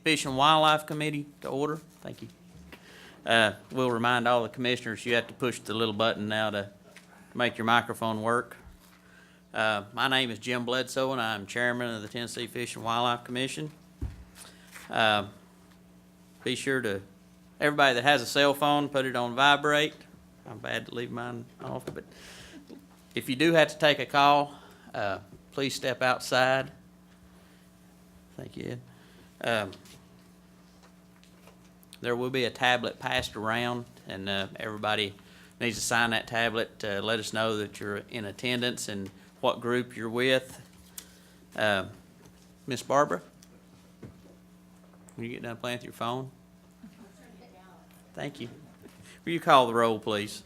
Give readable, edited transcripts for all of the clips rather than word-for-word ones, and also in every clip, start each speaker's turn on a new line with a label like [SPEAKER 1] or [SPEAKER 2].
[SPEAKER 1] Fish and Wildlife Committee to order. Thank you. We'll remind all the commissioners you have to push the little button now to make your microphone work. My name is Jim Bledsoe, and I'm chairman of the Tennessee Fish and Wildlife Commission. Be sure to, everybody that has a cell phone, put it on vibrate. I'm bad to leave mine off, but if you do have to take a call, please step outside. Thank you, Ed. There will be a tablet passed around, and everybody needs to sign that tablet to let us know that you're in attendance and what group you're with. Miss Barbara, when you get done playing with your phone. Thank you. Will you call the roll, please?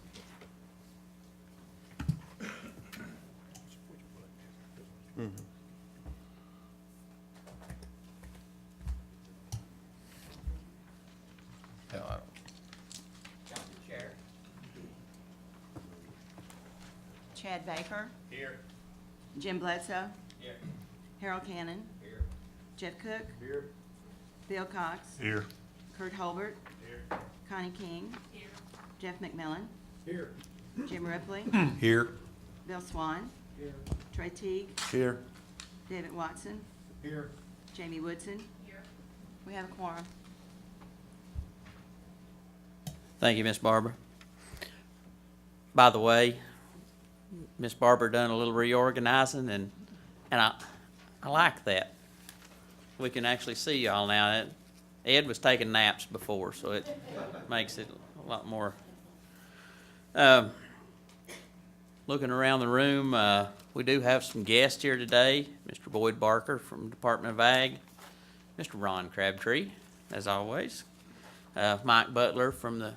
[SPEAKER 2] Chad Baker.
[SPEAKER 3] Here.
[SPEAKER 2] Jim Bledsoe.
[SPEAKER 3] Here.
[SPEAKER 2] Harold Cannon.
[SPEAKER 3] Here.
[SPEAKER 2] Jeff Cook.
[SPEAKER 3] Here.
[SPEAKER 2] Bill Cox.
[SPEAKER 3] Here.
[SPEAKER 2] Kurt Holbert.
[SPEAKER 3] Here.
[SPEAKER 2] Connie King. Here. Jeff McMillan.
[SPEAKER 3] Here.
[SPEAKER 2] Jim Ripley.
[SPEAKER 3] Here.
[SPEAKER 2] Bill Swan.
[SPEAKER 3] Here.
[SPEAKER 2] Trey Teague.
[SPEAKER 3] Here.
[SPEAKER 2] David Watson.
[SPEAKER 3] Here.
[SPEAKER 2] Jamie Woodson. Here. We have a quorum.
[SPEAKER 1] Thank you, Miss Barbara. By the way, Miss Barbara done a little reorganizing, and I like that. We can actually see y'all now. Ed was taking naps before, so it makes it a lot more. Looking around the room, we do have some guests here today. Mr. Boyd Barker from Department of Ag, Mr. Ron Crabtree, as always, Mike Butler from the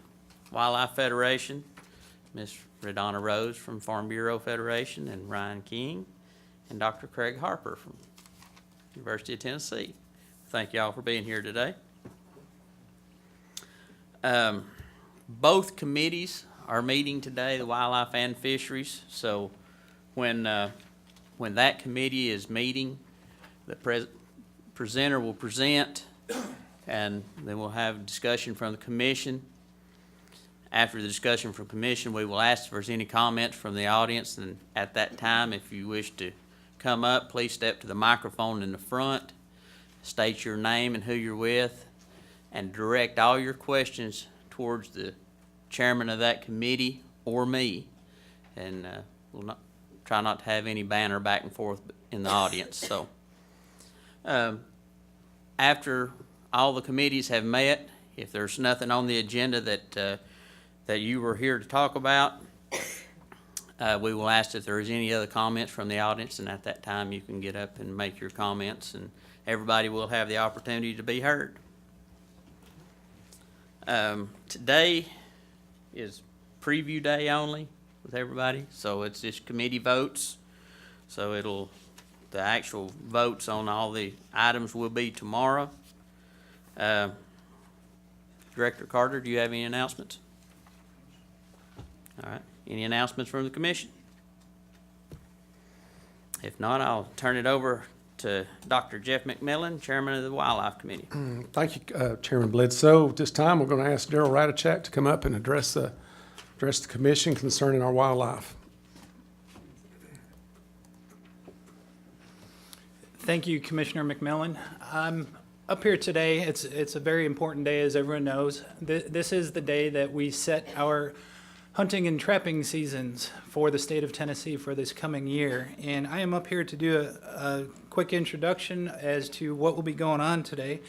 [SPEAKER 1] Wildlife Federation, Miss Redonna Rose from Farm Bureau Federation, and Ryan King, and Dr. Craig Harper from University of Tennessee. Thank y'all for being here today. Both committees are meeting today, the Wildlife and Fisheries. So when that committee is meeting, the presenter will present, and then we'll have discussion from the commission. After the discussion from commission, we will ask if there's any comments from the audience, and at that time, if you wish to come up, please step to the microphone in the front, state your name and who you're with, and direct all your questions towards the chairman of that committee or me, and we'll try not to have any banter back and forth in the audience. So after all the committees have met, if there's nothing on the agenda that you were here to talk about, we will ask if there is any other comments from the audience, and at that time you can get up and make your comments, and everybody will have the opportunity to be heard. Today is preview day only with everybody, so it's just committee votes. So the actual votes on all the items will be tomorrow. Director Carter, do you have any announcements? All right. Any announcements from the commission? If not, I'll turn it over to Dr. Jeff McMillan, Chairman of the Wildlife Committee.
[SPEAKER 4] Thank you, Chairman Bledsoe. At this time, we're going to ask Darrell Radachak to come up and address the commission concerning our wildlife.
[SPEAKER 5] Thank you, Commissioner McMillan. I'm up here today. It's a very important day, as everyone knows. This is the day that we set our hunting and trapping seasons for the state of Tennessee for this coming year. And I am up here to do a quick introduction as to what will be going on today.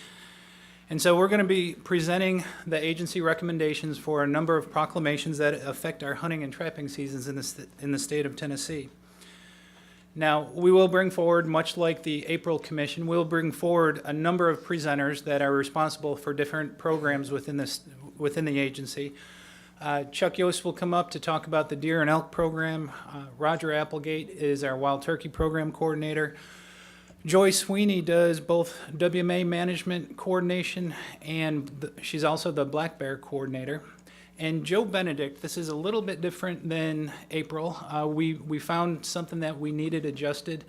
[SPEAKER 5] And so we're going to be presenting the agency recommendations for a number of proclamations that affect our hunting and trapping seasons in the state of Tennessee. Now, we will bring forward, much like the April Commission, we'll bring forward a number of presenters that are responsible for different programs within the agency. Chuck Yost will come up to talk about the deer and elk program. Roger Applegate is our wild turkey program coordinator. Joy Sweeney does both WMA management coordination, and she's also the black bear coordinator. And Joe Benedict, this is a little bit different than April. We found something that we needed adjusted.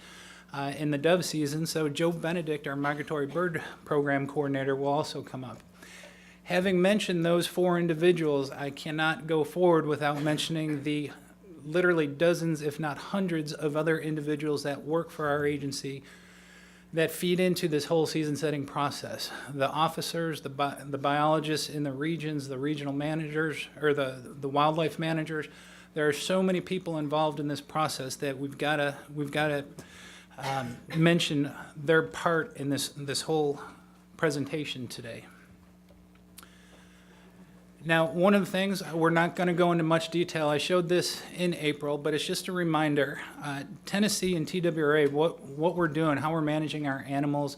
[SPEAKER 5] in the dove season. So Joe Benedict, our migratory bird program coordinator, will also come up. Having mentioned those 4 individuals, I cannot go forward without mentioning the literally dozens, if not hundreds, of other individuals that work for our agency that feed into this whole season setting process. The officers, the biologists in the regions, the regional managers, or the wildlife managers. There are so many people involved in this process that we've got to mention their part in this whole presentation today. Now, one of the things, we're not going to go into much detail. I showed this in April, but it's just a reminder. Tennessee and TWRA, what we're doing, how we're managing our animals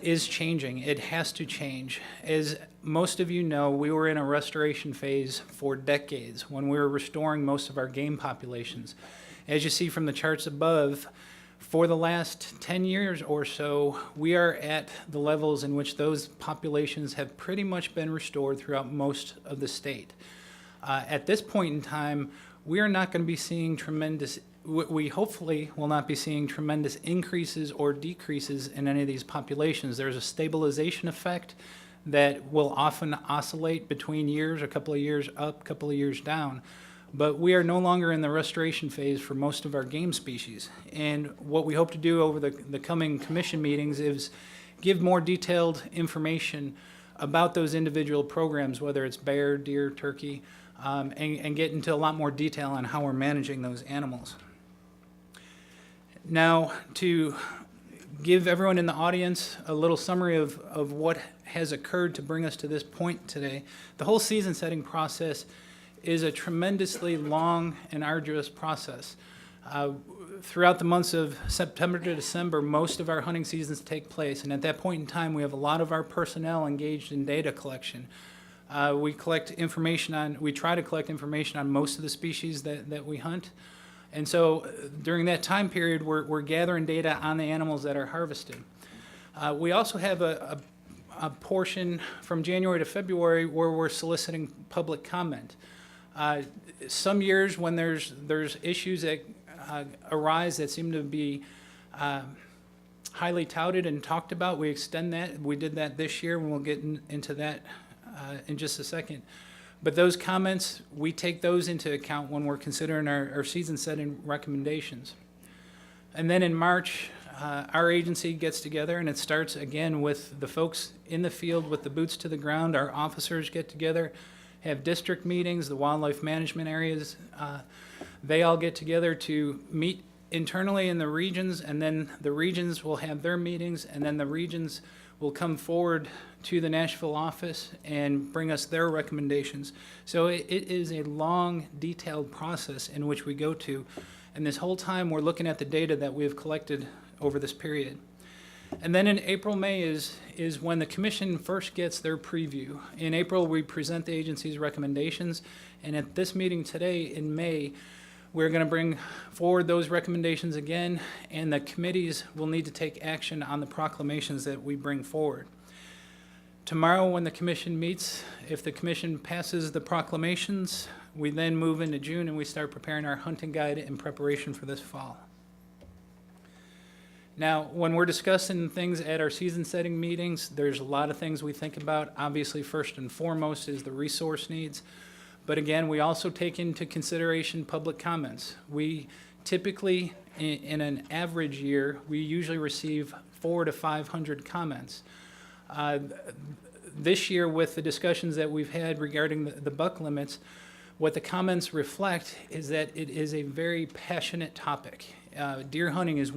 [SPEAKER 5] is changing. It has to change. As most of you know, we were in a restoration phase for decades when we were restoring most of our game populations. As you see from the charts above, for the last 10 years or so, we are at the levels in which those populations have pretty much been restored throughout most of the state. At this point in time, we are not going to be seeing we hopefully will not be seeing tremendous increases or decreases in any of these populations. There's a stabilization effect that will often oscillate between years, a couple of years up, a couple of years down. But we are no longer in the restoration phase for most of our game species. And what we hope to do over the coming commission meetings is give more detailed information about those individual programs, whether it's bear, deer, turkey, and get into a lot more detail on how we're managing those animals. Now, to give everyone in the audience a little summary of what has occurred to bring us to this point today, the whole season setting process is a tremendously long and arduous process. Throughout the months of September to December, most of our hunting seasons take place, and at that point in time, we have a lot of our personnel engaged in data collection. We try to collect information on most of the species that we hunt. And so during that time period, we're gathering data on the animals that are harvested. We also have a portion from January to February where we're soliciting public comment. Some years when there's issues that arise that seem to be highly touted and talked about, we extend that. We did that this year, and we'll get into that in just a second. But those comments, we take those into account when we're considering our season setting recommendations. And then in March, our agency gets together, and it starts again with the folks in the field with the boots to the ground. Our officers get together, have district meetings, the wildlife management areas. They all get together to meet internally in the regions, and then the regions will have their meetings, and then the regions will come forward to the Nashville office and bring us their recommendations. So it is a long, detailed process in which we go to, and this whole time we're looking at the data that we've collected over this period. And then in April, May is when the commission first gets their preview. In April, we present the agency's recommendations, and at this meeting today in May, we're going to bring forward those recommendations again, and the committees will need to take action on the proclamations that we bring forward. Tomorrow, when the commission meets, if the commission passes the proclamations, we then move into June and we start preparing our hunting guide in preparation for this fall. Now, when we're discussing things at our season setting meetings, there's a lot of things we think about. Obviously, first and foremost is the resource needs. But again, we also take into consideration public comments. We typically, in an average year, we usually receive 400 to 500 comments. This year, with the discussions that we've had regarding the buck limits, what the comments reflect is that it is a very passionate topic. Deer hunting is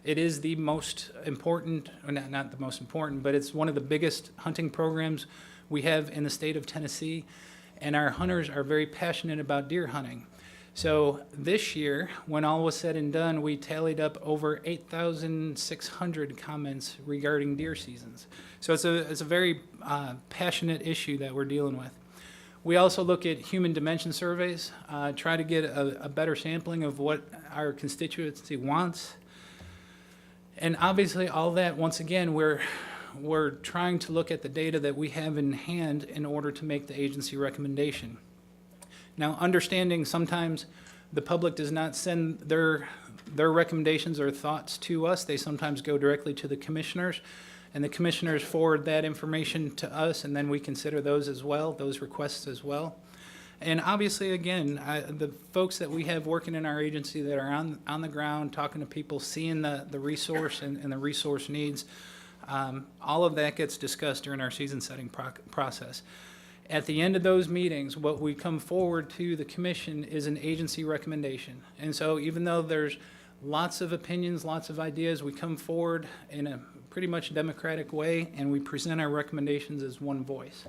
[SPEAKER 5] it is the most important, or not the most important, but it's one of the biggest hunting programs we have in the state of Tennessee, and our hunters are very passionate about deer hunting. So this year, when all was said and done, we tallied up over 8,600 comments regarding deer seasons. So it's a very passionate issue that we're dealing with. We also look at human dimension surveys, try to get a better sampling of what our constituency wants. And obviously all that, once again, we're trying to look at the data that we have in hand in order to make the agency recommendation. Now, understanding sometimes the public does not send their recommendations or thoughts to us. They sometimes go directly to the commissioners, and the commissioners forward that information to us, and then we consider those as well, those requests as well. And obviously, again, the folks that we have working in our agency that are on the ground, talking to people, seeing the resource and the resource needs, all of that gets discussed during our season setting process. At the end of those meetings, what we come forward to the commission is an agency recommendation. And so even though there's lots of opinions, lots of ideas, we come forward in a pretty much democratic way, and we present our recommendations as one voice.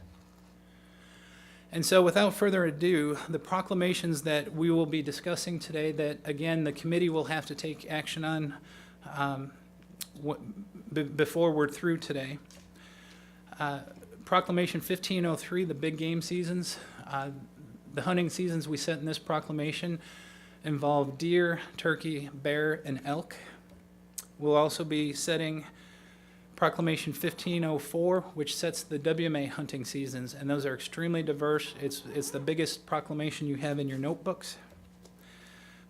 [SPEAKER 5] And so without further ado, the proclamations that we will be discussing today that, again, the committee will have to take action on before we're through today. Proclamation 1503, the big game seasons. The hunting seasons we set in this proclamation involve deer, turkey, bear, and elk. We'll also be setting Proclamation 1504, which sets the WMA hunting seasons, and those are extremely diverse. It's the biggest proclamation you have in your notebooks.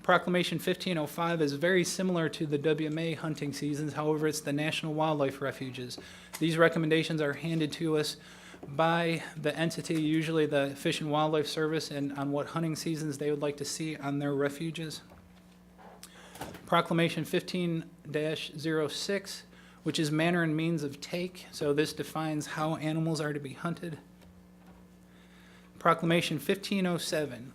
[SPEAKER 5] Proclamation 1505 is very similar to the WMA hunting seasons, however, it's the National Wildlife Refuges. These recommendations are handed to us by the entity, usually the Fish and Wildlife Service, and on what hunting seasons they would like to see on their refuges. Proclamation 15-06, which is manner and means of take, so this defines how animals are to be hunted. Proclamation 1507.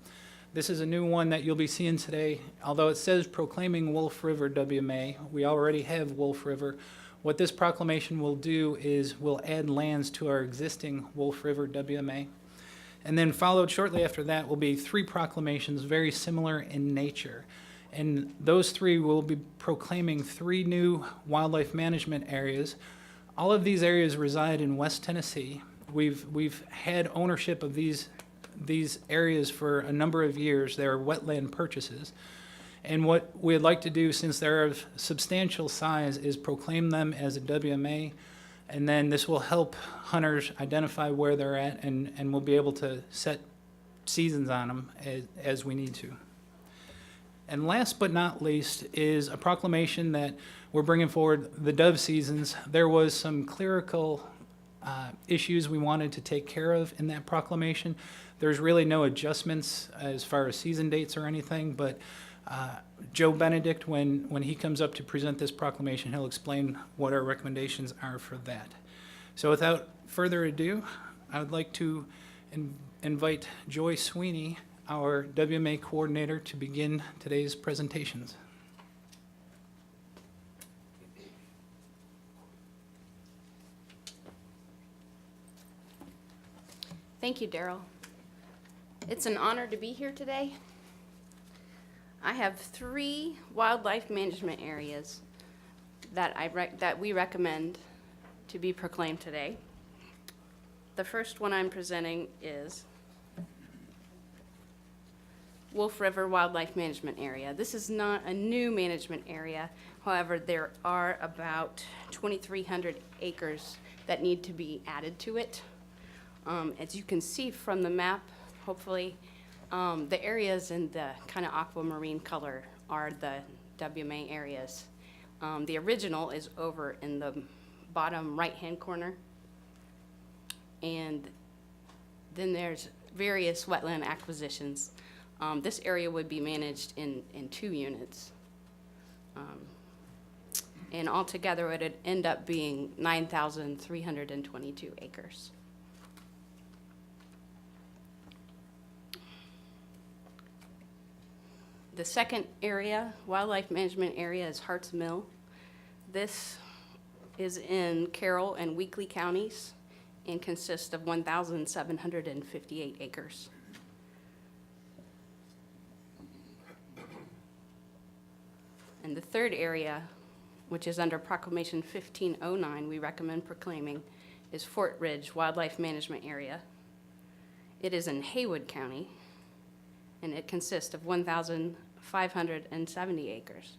[SPEAKER 5] This is a new one that you'll be seeing today. Although it says proclaiming Wolf River WMA, we already have Wolf River. What this proclamation will do is we'll add lands to our existing Wolf River WMA. And then followed shortly after that will be 3 proclamations very similar in nature. And those 3 will be proclaiming 3 new wildlife management areas. All of these areas reside in West Tennessee. We've had ownership of these areas for a number of years. They're wetland purchases. And what we'd like to do, since they're of substantial size, is proclaim them as a WMA, and then this will help hunters identify where they're at, and we'll be able to set seasons on them as we need to. And last but not least is a proclamation that we're bringing forward, the dove seasons. There was some clerical issues we wanted to take care of in that proclamation. There's really no adjustments as far as season dates or anything, but Joe Benedict, when he comes up to present this proclamation, he'll explain what our recommendations are for that. So without further ado, I would like to invite Joy Sweeney, our WMA coordinator, to begin today's presentations.
[SPEAKER 3] Thank you, Daryl. It's an honor to be here today. I have 3 wildlife management areas that we recommend to be proclaimed today. The first one I'm presenting is Wolf River Wildlife Management Area. This is not a new management area. However, there are about 2,300 acres that need to be added to it. As you can see from the map, hopefully, the areas in the kind of aquamarine color are the WMA areas. The original is over in the bottom right-hand corner. And then there's various wetland acquisitions. This area would be managed in 2 units. And altogether, it would end up being 9,322 acres. The second area, wildlife management area, is Harts Mill. This is in Carroll and Weakley counties and consists of 1,758 acres. And the third area, which is under Proclamation 1509, we recommend proclaiming, is Fort Ridge Wildlife Management Area. It is in Haywood County, and it consists of 1,570 acres.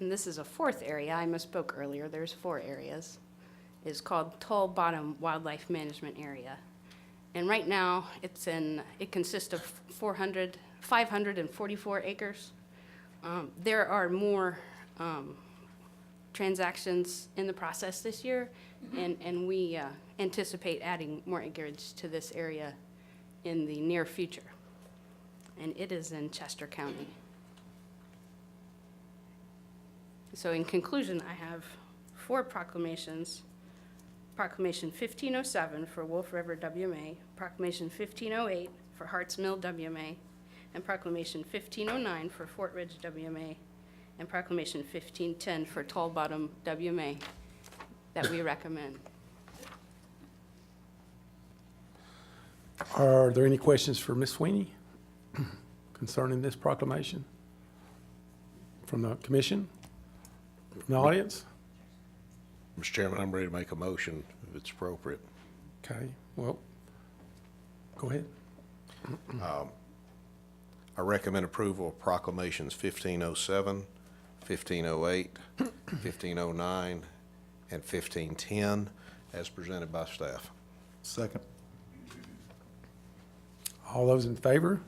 [SPEAKER 3] And this is a 4th area. I misspoke earlier. There's 4 areas. It's called Tull Bottom Wildlife Management Area. And right now, it consists of 544 acres. There are more transactions in the process this year, and we anticipate adding more acreage to this area in the near future. And it is in Chester County. So in conclusion, I have 4 proclamations. Proclamation 1507 for Wolf River WMA, Proclamation 1508 for Harts Mill WMA, and Proclamation 1509 for Fort Ridge WMA, and Proclamation 1510 for Tall Bottom WMA that we recommend.
[SPEAKER 4] Are there any questions for Ms. Sweeney concerning this proclamation? From the commission? From the audience?
[SPEAKER 6] Mr. Chairman, I'm ready to make a motion if it's appropriate.
[SPEAKER 4] Okay, well, go ahead.
[SPEAKER 6] I recommend approval of proclamations 1507, 1508, 1509, and 1510 as presented by staff.
[SPEAKER 7] Second.
[SPEAKER 4] All those in favor,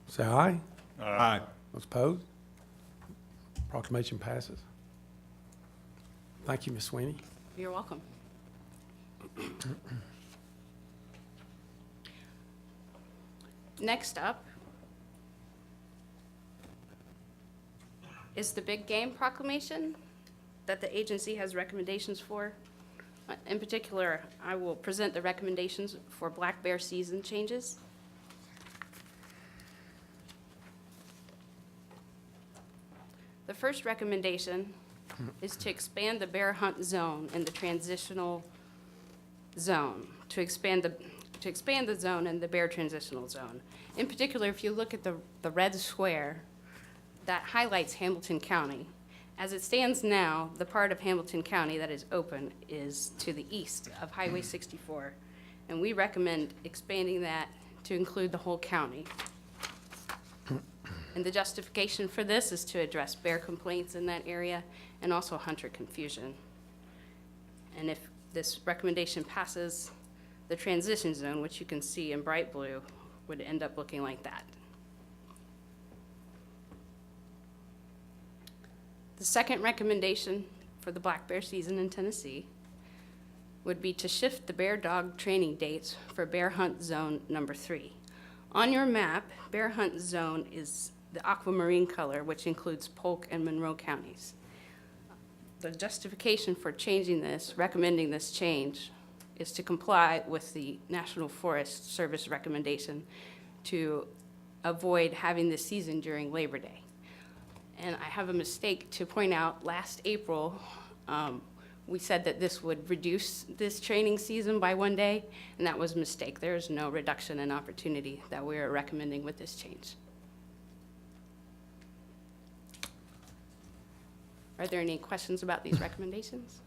[SPEAKER 4] say aye.
[SPEAKER 7] Aye.
[SPEAKER 4] Those opposed? Proclamation passes. Thank you, Ms. Sweeney.
[SPEAKER 3] You're welcome. Next up is the big game proclamation that the agency has recommendations for. In particular, I will present the recommendations for black bear season changes. The first recommendation is to expand the bear hunt zone in the transitional zone, to expand the zone in the bear transitional zone. In particular, if you look at the red square, that highlights Hamilton County. As it stands now, the part of Hamilton County that is open is to the east of Highway 64, and we recommend expanding that to include the whole county. And the justification for this is to address bear complaints in that area and also hunter confusion. And if this recommendation passes, the transition zone, which you can see in bright blue, would end up looking like that. The second recommendation for the black bear season in Tennessee would be to shift the bear dog training dates for bear hunt zone number 3. On your map, bear hunt zone is the aquamarine color, which includes Polk and Monroe counties. The justification for changing this, recommending this change, is to comply with the National Forest Service recommendation to avoid having this season during Labor Day. And I have a mistake to point out. Last April, we said that this would reduce this training season by 1 day, and that was a mistake. There is no reduction in opportunity that we are recommending with this change. Are there any questions about these recommendations?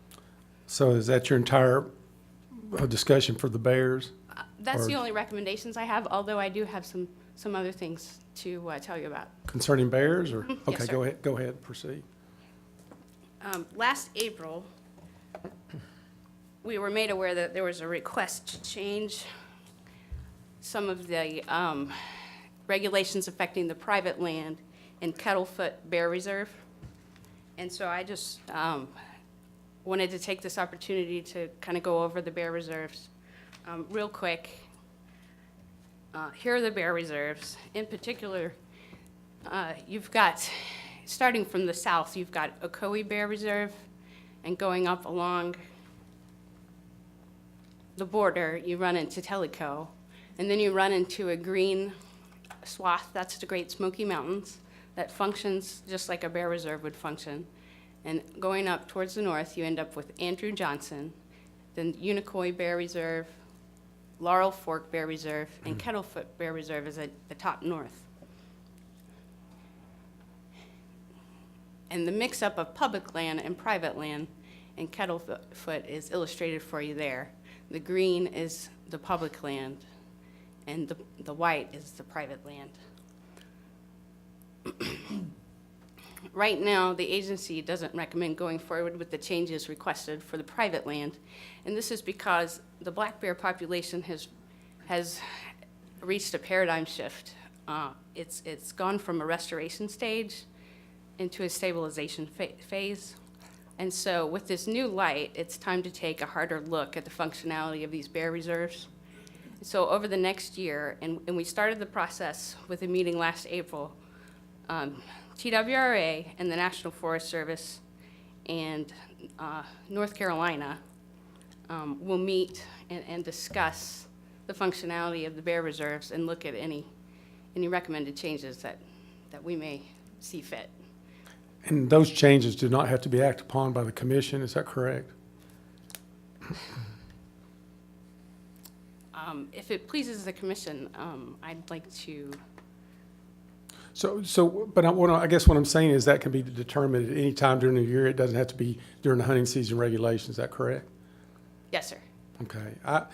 [SPEAKER 4] So is that your entire discussion for the bears?
[SPEAKER 3] That's the
[SPEAKER 4] Or-
[SPEAKER 3] only recommendations I have, although I do have some other things to tell you about.
[SPEAKER 4] Concerning bears, or?
[SPEAKER 3] Yes,
[SPEAKER 4] Okay,
[SPEAKER 3] sir.
[SPEAKER 4] go ahead, proceed.
[SPEAKER 3] Last April, we were made aware that there was a request to change some of the regulations affecting the private land in Kettlefoot Bear Reserve. And so I just wanted to take this opportunity to kind of go over the bear reserves real quick. Here are the bear reserves. In particular, you've got, starting from the south, you've got Ocoee Bear Reserve, and going up along the border, you run into Tellico, and then you run into a green swath, that's the Great Smoky Mountains, that functions just like a bear reserve would function. And going up towards the north, you end up with Andrew Johnson, then Unicoi Bear Reserve, Laurel Fork Bear Reserve, and Kettlefoot Bear Reserve is at the top north. And the mix-up of public land and private land in Kettlefoot is illustrated for you there. The green is the public land, and the white is the private land. Right now, the agency doesn't recommend going forward with the changes requested for the private land, and this is because the black bear population has has reached a paradigm shift. It's gone from a restoration stage into a stabilization phase. And so with this new light, it's time to take a harder look at the functionality of these bear reserves. So over the next year, and we started the process with a meeting last April, TWRA and the National Forest Service and North Carolina will meet and discuss the functionality of the bear reserves and look at any recommended changes that we may see fit.
[SPEAKER 4] And those changes do not have to be acted upon by the commission, is that correct?
[SPEAKER 3] If it pleases the commission, I'd like to,
[SPEAKER 4] But I guess what I'm saying is that can be determined at any time during the year. It doesn't have to be during the hunting season regulations, is that correct?
[SPEAKER 3] yes, sir.
[SPEAKER 4] Okay. I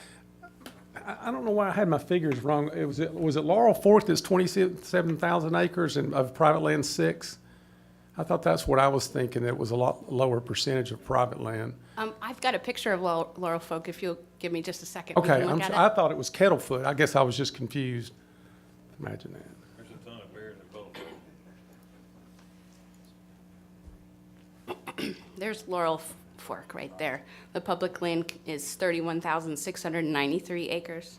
[SPEAKER 4] don't know why I had my figures wrong. Was it Laurel Fork that's 27,000 acres and of private land 6? I thought that's what I was thinking. It was a lot lower percentage of private land.
[SPEAKER 3] I've got a picture of Laurel Folk, if you'll give me just a second. we
[SPEAKER 4] Okay,
[SPEAKER 3] can look at
[SPEAKER 4] I
[SPEAKER 3] it.
[SPEAKER 4] thought it was Kettlefoot. I guess I was just confused. Imagine that.
[SPEAKER 7] There's a ton of bears in both.
[SPEAKER 3] There's Laurel Fork right there. The public land is 31,693 acres,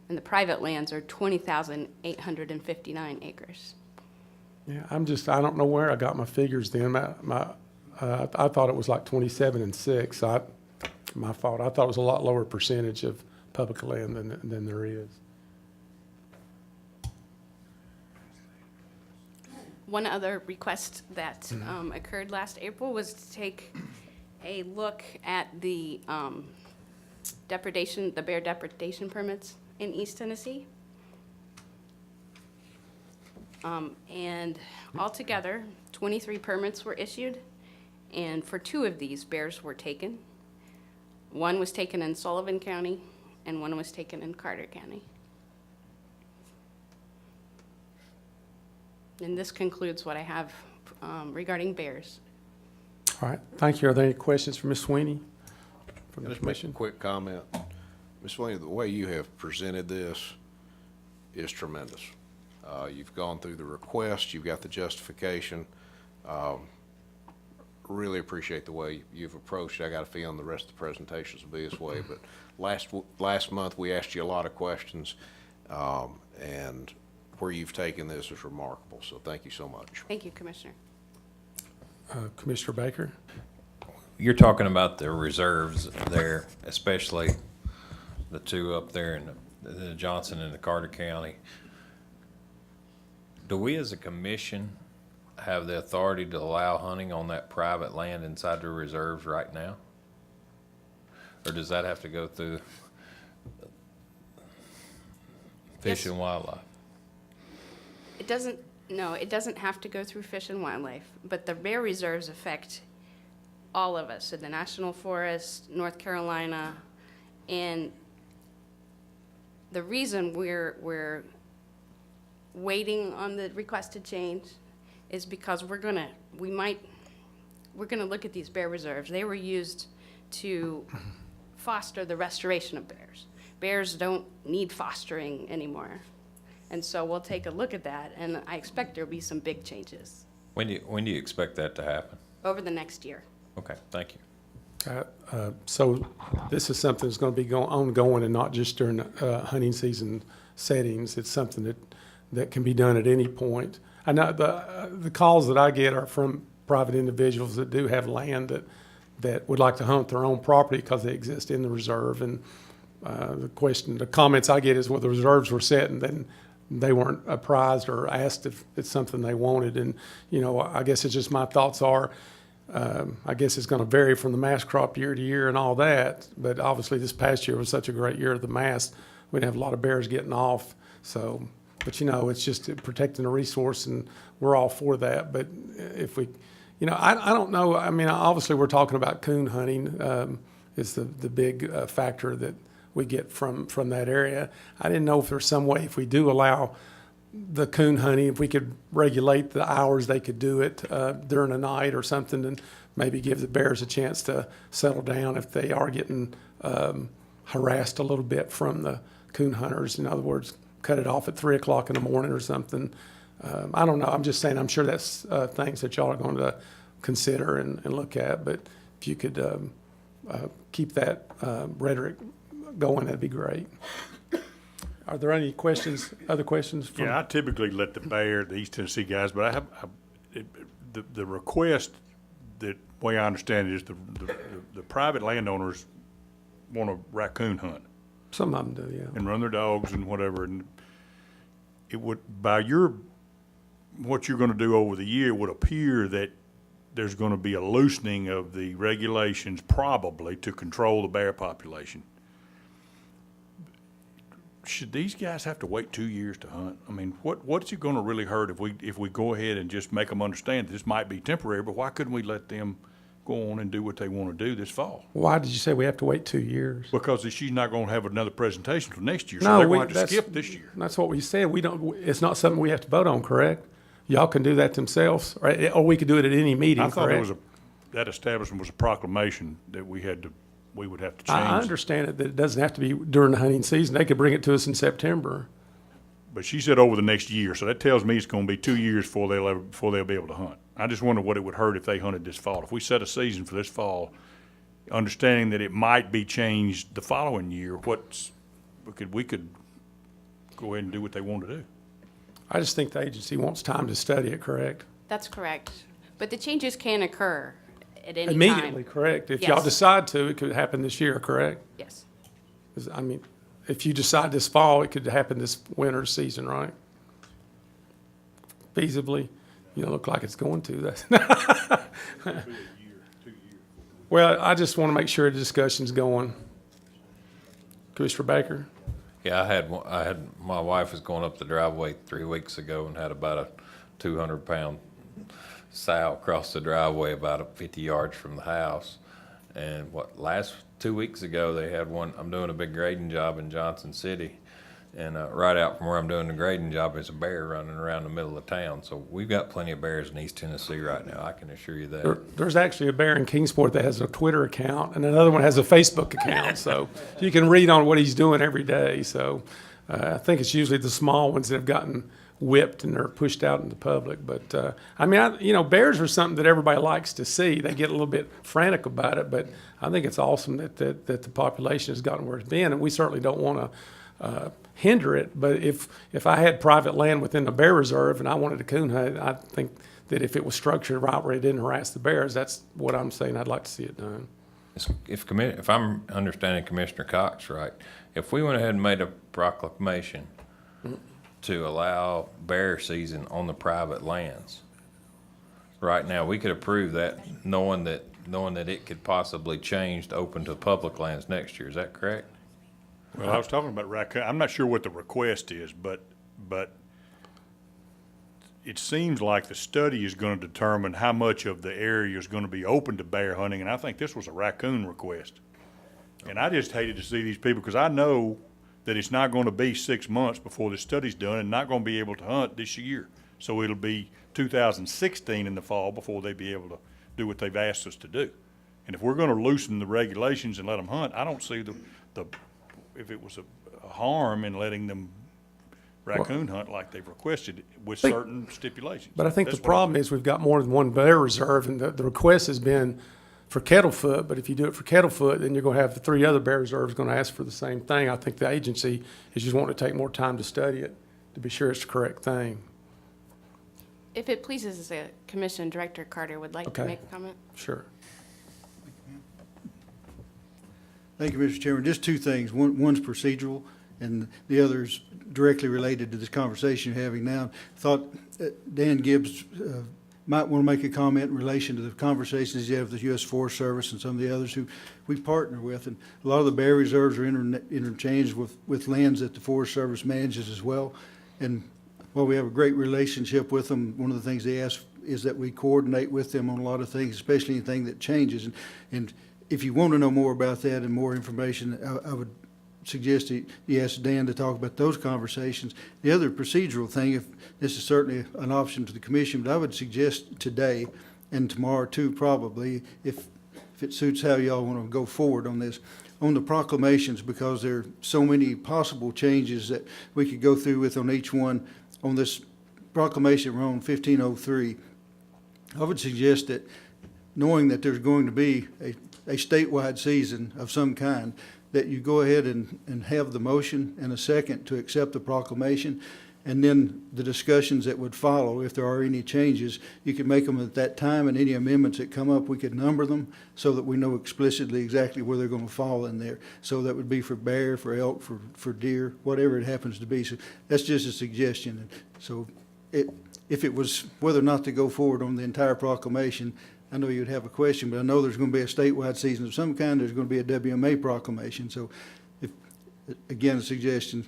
[SPEAKER 3] and the private lands are 20,859 acres.
[SPEAKER 4] Yeah, I don't know where I got my figures then. I thought it was like 27 and 6. My fault. I thought it was a lot lower percentage of public land than there is.
[SPEAKER 3] One other request that occurred last April was to take a look at the depredation, the bear depredation permits in East Tennessee. And altogether, 23 permits were issued, and for 2 of these, bears were taken. One was taken in Sullivan County, and one was taken in Carter County. And this concludes what I have regarding bears.
[SPEAKER 4] All right, thank you. Are there any questions for Ms. Sweeney from the
[SPEAKER 6] Just make a
[SPEAKER 4] commission?
[SPEAKER 6] quick comment. Ms. Sweeney, the way you have presented this is tremendous. You've gone through the request, you've got the justification. Really appreciate the way you've approached it. I got a feeling the rest of the presentations will be this way, but last month we asked you a lot of questions, and where you've taken this is remarkable, so thank you so much.
[SPEAKER 3] Thank you, Commissioner.
[SPEAKER 4] Commissioner Baker?
[SPEAKER 7] You're talking about the reserves there, especially the 2 up there in the Johnson and the Carter County. Do we as a commission have the authority to allow hunting on that private land inside the reserves right now? Or does that have to go through Fish
[SPEAKER 3] Yes.
[SPEAKER 7] and Wildlife?
[SPEAKER 3] It doesn't have to go through Fish and Wildlife, but the bear reserves affect all of us in the National Forest, North Carolina, and the reason we're waiting on the requested change is because we're gonna look at these bear reserves. They were used to foster the restoration of bears. Bears don't need fostering anymore. And so we'll take a look at that, and I expect there'll be some big changes
[SPEAKER 7] When do you expect that to happen?
[SPEAKER 3] over the next year.
[SPEAKER 7] Okay, thank you.
[SPEAKER 4] So this is something that's going to be ongoing and not just during hunting season settings. It's something that can be done at any point. I know the calls that I get are from private individuals that do have land that would like to hunt their own property because they exist in the reserve. And the comments I get is, well, the reserves were set and then they weren't apprised or asked if it's something they wanted. And, I guess it's just my thoughts are, I guess it's going to vary from the mass crop year to year and all that. But obviously this past year was such a great year of the mass. We didn't have a lot of bears getting off. So, but it's just protecting the resource, and we're all for that. But if we, I don't know. I mean, obviously we're talking about coon hunting is the big factor that we get from that area. I didn't know if there's some way, if we do allow the coon hunting, if we could regulate the hours they could do it during the night or something, and maybe give the bears a chance to settle down if they are getting harassed a little bit from the coon hunters. In other words, cut it off at 3 o'clock in the morning or something. I don't know. I'm just saying, I'm sure that's things that y'all are going to consider and look at. But if you could keep that rhetoric going, that'd be great. Are there any questions, other questions? From
[SPEAKER 8] Yeah, I typically let the East Tennessee guys, but the request, that way I understand it, is the private landowners want a raccoon hunt
[SPEAKER 4] Some of them do, yeah.
[SPEAKER 8] and run their dogs and whatever, and it would, what you're gonna do over the year, it would appear that there's gonna be a loosening of the regulations probably to control the bear population. Should these guys have to wait 2 years to hunt? I mean, what's it gonna really hurt if we go ahead and just make them understand this might be temporary, but why couldn't we let them go on and do what they wanna do this fall?
[SPEAKER 4] Why did you say we have to wait 2 years?
[SPEAKER 8] Because she's not gonna have another presentation till next year, so
[SPEAKER 4] No,
[SPEAKER 8] they're
[SPEAKER 4] we-
[SPEAKER 8] going to have to
[SPEAKER 4] that's-
[SPEAKER 8] skip this year.
[SPEAKER 4] That's what we said. We don't, it's not something we have to vote on, correct? Y'all can do that themselves, or we could do it at any meeting,
[SPEAKER 8] I thought
[SPEAKER 4] correct?
[SPEAKER 8] that establishment was a proclamation that we would have to change.
[SPEAKER 4] I understand it, that it doesn't have to be during the hunting season. They could bring it to us in September.
[SPEAKER 8] But she said over the next year, so that tells me it's gonna be 2 years before they'll be able to hunt. I just wonder what it would hurt if they hunted this fall. If we set a season for this fall, understanding that it might be changed the following year, we could go ahead and do what they want to do.
[SPEAKER 4] I just think the agency wants time to study it, correct?
[SPEAKER 3] That's correct. But the changes can occur at any time.
[SPEAKER 4] Immediately, correct? If y'all
[SPEAKER 3] Yes.
[SPEAKER 4] decide to, it could happen this year, correct?
[SPEAKER 3] Yes.
[SPEAKER 4] 'Cause, I mean, if you decide this fall, it could happen this winter season, right? Feasibly, you don't look like it's going to. That's Well, I just want to make sure the discussion's going. Commissioner Baker?
[SPEAKER 7] Yeah, I had, my wife was going up the driveway 3 weeks ago and had about a 200-pound sow cross the driveway about 50 yards from the house. And last 2 weeks ago, they had one, I'm doing a big grading job in Johnson City. And right out from where I'm doing the grading job is a bear running around the middle of town. So we've got plenty of bears in East Tennessee right now, I can assure you that.
[SPEAKER 4] There's actually a bear in Kingsport that has a Twitter account, and another one has a Facebook account. So you can read on what he's doing every day. So I think it's usually the small ones that have gotten whipped and they're pushed out in the public. But I mean, bears are something that everybody likes to see. They get a little bit frantic about it, but I think it's awesome that the population has gotten where it's been, and we certainly don't want to hinder it. But if I had private land within a bear reserve and I wanted to coon hunt, I think that if it was structured right where it didn't harass the bears, that's what I'm saying. I'd like to see it done.
[SPEAKER 7] If I'm understanding Commissioner Cox right, if we went ahead and made a proclamation to allow bear season on the private lands, right now, we could approve that knowing that it could possibly change to open to public lands next year. Is that correct?
[SPEAKER 8] Well, I was talking about raccoon. I'm not sure what the request is, but it seems like the study is gonna determine how much of the area is gonna be open to bear hunting, and I think this was a raccoon request. And I just hated to see these people, because I know that it's not gonna be 6 months before the study's done and not gonna be able to hunt this year. So it'll be 2016 in the fall before they be able to do what they've asked us to do. And if we're gonna loosen the regulations and let them hunt, I don't see if it was a harm in letting them raccoon hunt like they've requested with certain stipulations.
[SPEAKER 4] But I think the
[SPEAKER 8] That's what
[SPEAKER 4] problem is we've got more than one bear reserve, and the request has been for Kettlefoot. But if you do it for Kettlefoot, then you're going to have the 3 other bear reserves going to ask for the same thing. I think the agency is just wanting to take more time to study it to be sure it's the correct thing.
[SPEAKER 3] If it pleases the commission, Director Carter would like to
[SPEAKER 4] Okay.
[SPEAKER 3] make a comment.
[SPEAKER 4] Sure.
[SPEAKER 9] Thank you, Mr. Chairman. Just 2 things. One's procedural, and the other's directly related to this conversation you're having now. Thought Dan Gibbs might want to make a comment in relation to the conversations you have with the U.S. Forest Service and some of the others who we partner with. And a lot of the bear reserves are interchanged with lands that the Forest Service manages as well. And while we have a great relationship with them, one of the things they ask is that we coordinate with them on a lot of things, especially anything that changes. And if you want to know more about that and more information, I would suggest you ask Dan to talk about those conversations. The other procedural thing, if this is certainly an option to the commission, but I would suggest today and tomorrow too, probably, if it suits how y'all want to go forward on this, on the proclamations, because there are so many possible changes that we could go through with on each one, on this proclamation we're on 1503, I would suggest that, knowing that there's going to be a statewide season of some kind, that you go ahead and have the motion and a second to accept the proclamation, and then the discussions that would follow, if there are any changes, you can make them at that time, and any amendments that come up, we could number them so that we know explicitly exactly where they're going to fall in there. So that would be for bear, for elk, for deer, whatever it happens to be. So that's just a suggestion. So if it was whether or not to go forward on the entire proclamation, I know you'd have a question, but I know there's going to be a statewide season of some kind. There's going to be a WMA proclamation. So if, again, a suggestion,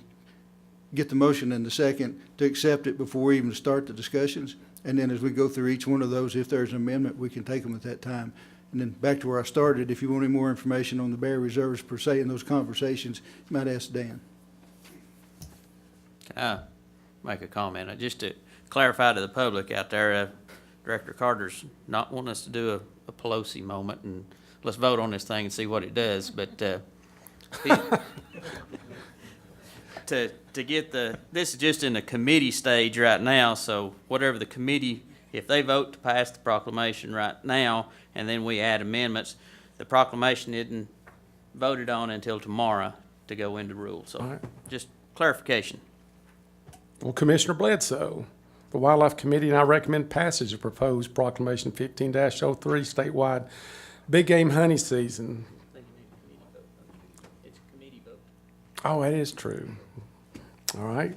[SPEAKER 9] get the motion and the second to accept it before we even start the discussions. And then as we go through each one of those, if there's an amendment, we can take them at that time. And then back to where I started, if you want any more information on the bear reserves per se in those conversations, you might ask Dan.
[SPEAKER 1] Can I make a comment? Just to clarify to the public out there, Director Carter's not wanting us to do a Pelosi moment and let's vote on this thing and see what it does, but to get this is just in the committee stage right now, so whatever the committee, if they vote to pass the proclamation right now, and then we add amendments, the proclamation isn't voted on until tomorrow to go into rule,
[SPEAKER 4] All
[SPEAKER 1] so
[SPEAKER 4] right.
[SPEAKER 1] just clarification.
[SPEAKER 4] Well, Commissioner Bledsoe, the Wildlife Committee and I recommend passage of proposed Proclamation 15-03 statewide big game hunting season.
[SPEAKER 1] It's a committee vote.
[SPEAKER 4] Oh, that is true. All right.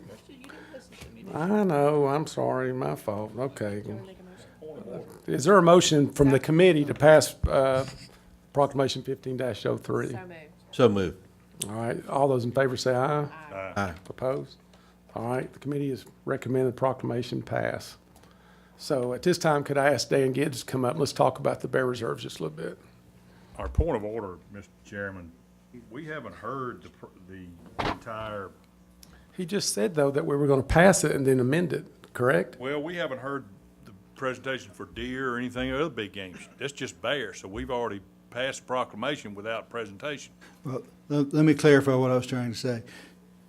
[SPEAKER 4] I know, I'm sorry, my fault. Okay. Is there a motion from the committee to pass Proclamation 15-03?
[SPEAKER 10] So moved.
[SPEAKER 4] All right, all those in favor say aye.
[SPEAKER 10] Aye.
[SPEAKER 4] Opposed? All right, the committee has recommended proclamation pass. So at this time, could I ask Dan Gibbs to come up and let's talk about the bear reserves just a little bit?
[SPEAKER 8] Our point of order, Mr. Chairman, we haven't heard the entire,
[SPEAKER 4] He just said, though, that we were going to pass it and then amend it, correct?
[SPEAKER 8] well, we haven't heard the presentation for deer or anything other big games. That's just bear, so we've already passed the proclamation without presentation.
[SPEAKER 9] Well, let me clarify what I was trying to say.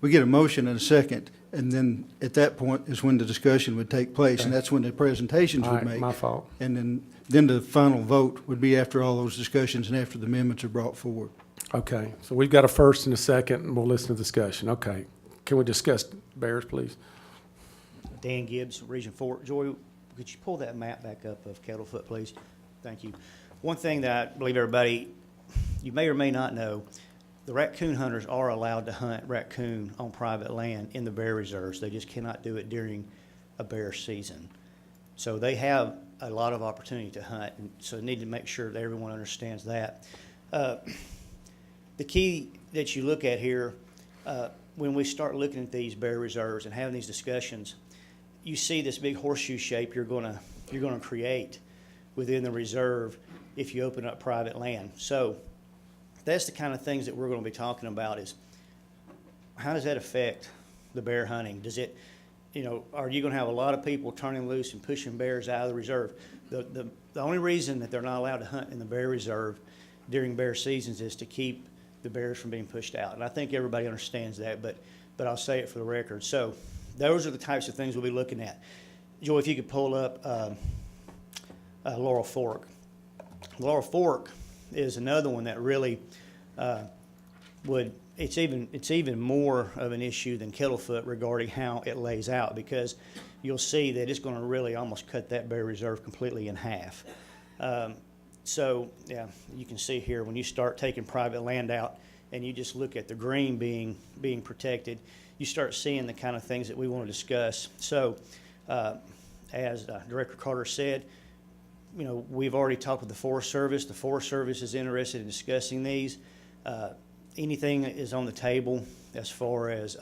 [SPEAKER 9] We get a motion and a second, and then at that point is when the discussion would take place, and that's when the presentations
[SPEAKER 4] All
[SPEAKER 9] would
[SPEAKER 4] right,
[SPEAKER 9] make.
[SPEAKER 4] my fault.
[SPEAKER 9] And then the final vote would be after all those discussions and after the amendments are brought forward.
[SPEAKER 4] Okay, so we've got a first and a second, and we'll listen to discussion. Okay. Can we discuss bears, please?
[SPEAKER 10] Dan Gibbs, Region 4. Joy, could you pull that map back up of Kettlefoot, please? Thank you. One thing that I believe everybody, you may or may not know, the raccoon hunters are allowed to hunt raccoon on private land in the bear reserves. They just cannot do it during a bear season. So they have a lot of opportunity to hunt, and so they need to make sure that everyone understands that. The key that you look at here, when we start looking at these bear reserves and having these discussions, you see this big horseshoe shape you're gonna create within the reserve if you open up private land. So that's the kind of things that we're going to be talking about is how does that affect the bear hunting? Does it, are you going to have a lot of people turning loose and pushing bears out of the reserve? The only reason that they're not allowed to hunt in the bear reserve during bear seasons is to keep the bears from being pushed out. And I think everybody understands that, but I'll say it for the record. So those are the types of things we'll be looking at. Joy, if you could pull up Laurel Fork. Laurel Fork is another one that really it's even more of an issue than Kettlefoot regarding how it lays out, because you'll see that it's going to really almost cut that bear reserve completely in half. So yeah, you can see here when you start taking private land out and you just look at the green being protected, you start seeing the kind of things that we want to discuss. So as Director Carter said, we've already talked with the Forest Service. The Forest Service is interested in discussing these. Anything that is on the table as far as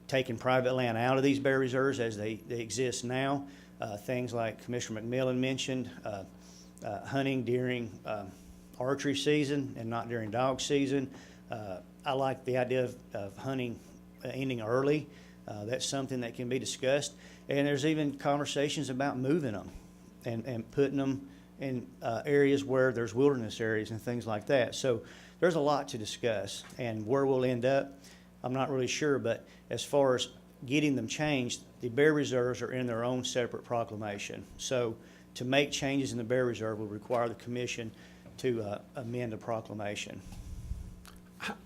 [SPEAKER 10] taking private land out of these bear reserves as they exist now, things like Commissioner McMillan mentioned, hunting during archery season and not during dog season. I like the idea of hunting ending early. That's something that can be discussed. And there's even conversations about moving them and putting them in areas where there's wilderness areas and things like that. So there's a lot to discuss, and where we'll end up, I'm not really sure, but as far as getting them changed, the bear reserves are in their own separate proclamation. So to make changes in the bear reserve will require the commission to amend the proclamation.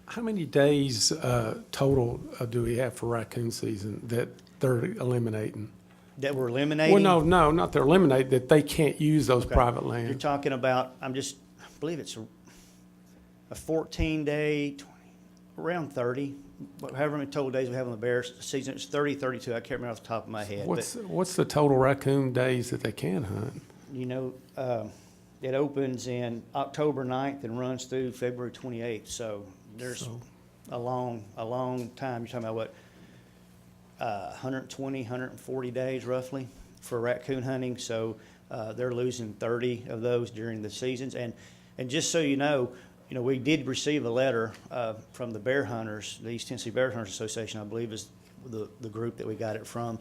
[SPEAKER 4] How many days total do we have for raccoon season that they're eliminating?
[SPEAKER 10] That we're eliminating.
[SPEAKER 4] Well, no, not they're eliminating, that they can't use those
[SPEAKER 10] Okay.
[SPEAKER 4] private
[SPEAKER 10] You're
[SPEAKER 4] lands.
[SPEAKER 10] talking about, I believe it's a 14-day, around 30, however many total days we have on the bear season. It's 30, 32, I can't remember off the top of my head.
[SPEAKER 4] What's the total raccoon days that they can hunt?
[SPEAKER 10] You know, it opens in October 9th and runs through February 28th, so there's
[SPEAKER 4] So-
[SPEAKER 10] a long time. You're talking about what, 120, 140 days roughly for raccoon hunting, so they're losing 30 of those during the seasons. And just so you know, we did receive a letter from the bear hunters, the East Tennessee Bear Hunters Association, I believe is the group that we got it from,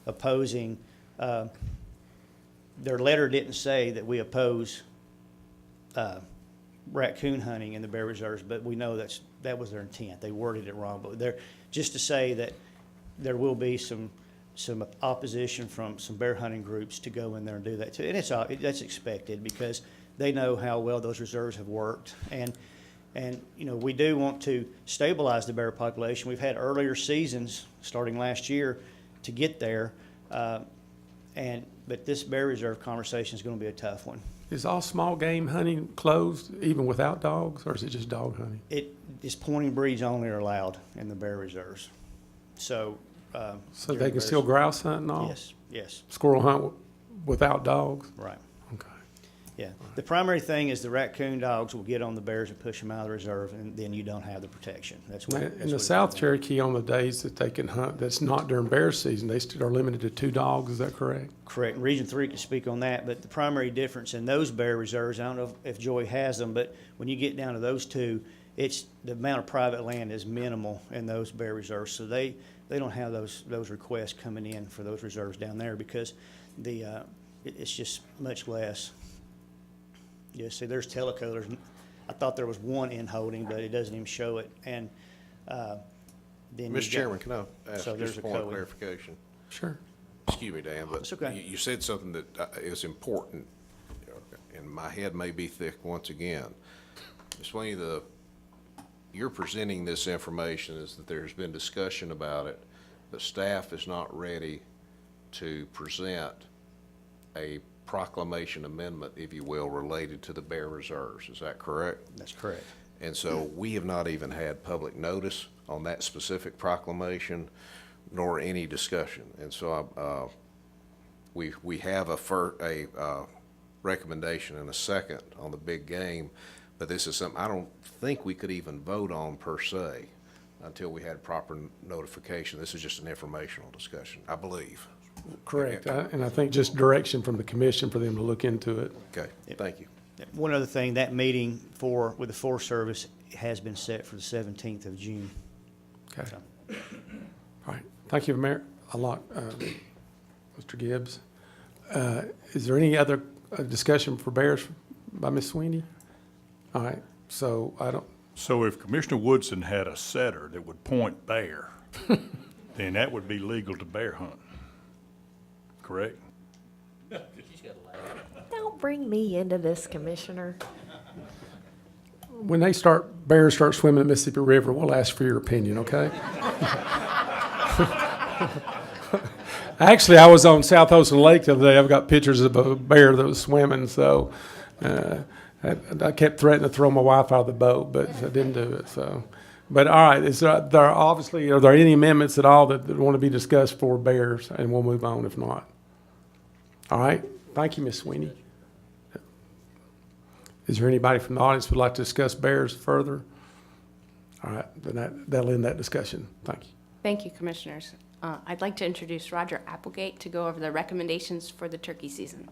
[SPEAKER 10] opposing. Their letter didn't say that we oppose raccoon hunting in the bear reserves, but we know that was their intent. They worded it wrong, but they're just to say that there will be some opposition from some bear hunting groups to go in there and do that too. And that's expected because they know how well those reserves have worked. And we do want to stabilize the bear population. We've had earlier seasons starting last year to get there. But this bear reserve conversation is going to be a tough one.
[SPEAKER 4] Is all small game hunting closed even without dogs, or is it just dog hunting?
[SPEAKER 10] It's pointing breeds only are allowed in the bear reserves. So.
[SPEAKER 4] So they can still grouse hunt and all?
[SPEAKER 10] Yes,
[SPEAKER 4] Squirrel hunt without dogs?
[SPEAKER 10] right.
[SPEAKER 4] Okay.
[SPEAKER 10] Yeah. The primary thing is the raccoon dogs will get on the bears and push them out of the reserve, and then you don't have the protection. That's what.
[SPEAKER 4] In the South Cherokee, on the days that they can hunt, that's not during bear season, they still are limited to 2 dogs, is that correct?
[SPEAKER 10] Correct. Region 3 can speak on that, but the primary difference in those bear reserves, I don't know if Joy has them, but when you get down to those two, it's the amount of private land is minimal in those bear reserves. So they don't have those requests coming in for those reserves down there because it's just much less. Yeah, see, there's Tellico. I thought there was one in holding, but it doesn't even show it. And then
[SPEAKER 6] Mr. Chairman, can I ask
[SPEAKER 10] So there's
[SPEAKER 6] just a
[SPEAKER 10] a
[SPEAKER 6] point of
[SPEAKER 10] code.
[SPEAKER 6] clarification?
[SPEAKER 4] Sure.
[SPEAKER 6] Excuse me, Dan, but
[SPEAKER 10] It's okay.
[SPEAKER 6] you said something that is important, and my head may be thick once again. Ms. Sweeney, you're presenting this information is that there's been discussion about it, but staff is not ready to present a proclamation amendment, if you will, related to the bear reserves. Is that correct?
[SPEAKER 10] That's correct.
[SPEAKER 6] And so we have not even had public notice on that specific proclamation, nor any discussion. And so we have a recommendation and a second on the big game, but this is something I don't think we could even vote on per se until we had proper notification. This is just an informational discussion, I believe.
[SPEAKER 4] Correct. And I think just direction from the commission for them to look into it.
[SPEAKER 6] Okay, thank you.
[SPEAKER 10] One other thing, that meeting with the Forest Service has been set for the 17th of June.
[SPEAKER 4] Okay.
[SPEAKER 10] So,
[SPEAKER 4] All right. Thank you, Mayor, a lot, Mr. Gibbs. Is there any other discussion for bears by Ms. Sweeney? All right. So
[SPEAKER 8] So if Commissioner Woodson had a setter that would point bear, then that would be legal to bear hunt, correct?
[SPEAKER 11] Don't bring me into this, Commissioner.
[SPEAKER 4] when bears start swimming in the Mississippi River, we'll ask for your opinion, okay? Actually, I was on South Ocean Lake the other day. I've got pictures of a bear that was swimming, so I kept threatening to throw my wife out of the boat, but I didn't do it. So, but all right, are there any amendments at all that want to be discussed for bears? And we'll move on if not. All right, thank you, Ms. Sweeney. Is there anybody from the audience who would like to discuss bears further? All right, then that'll end that discussion. Thank you.
[SPEAKER 3] Thank you, Commissioners. I'd like to introduce Roger Applegate to go over the recommendations for the turkey season.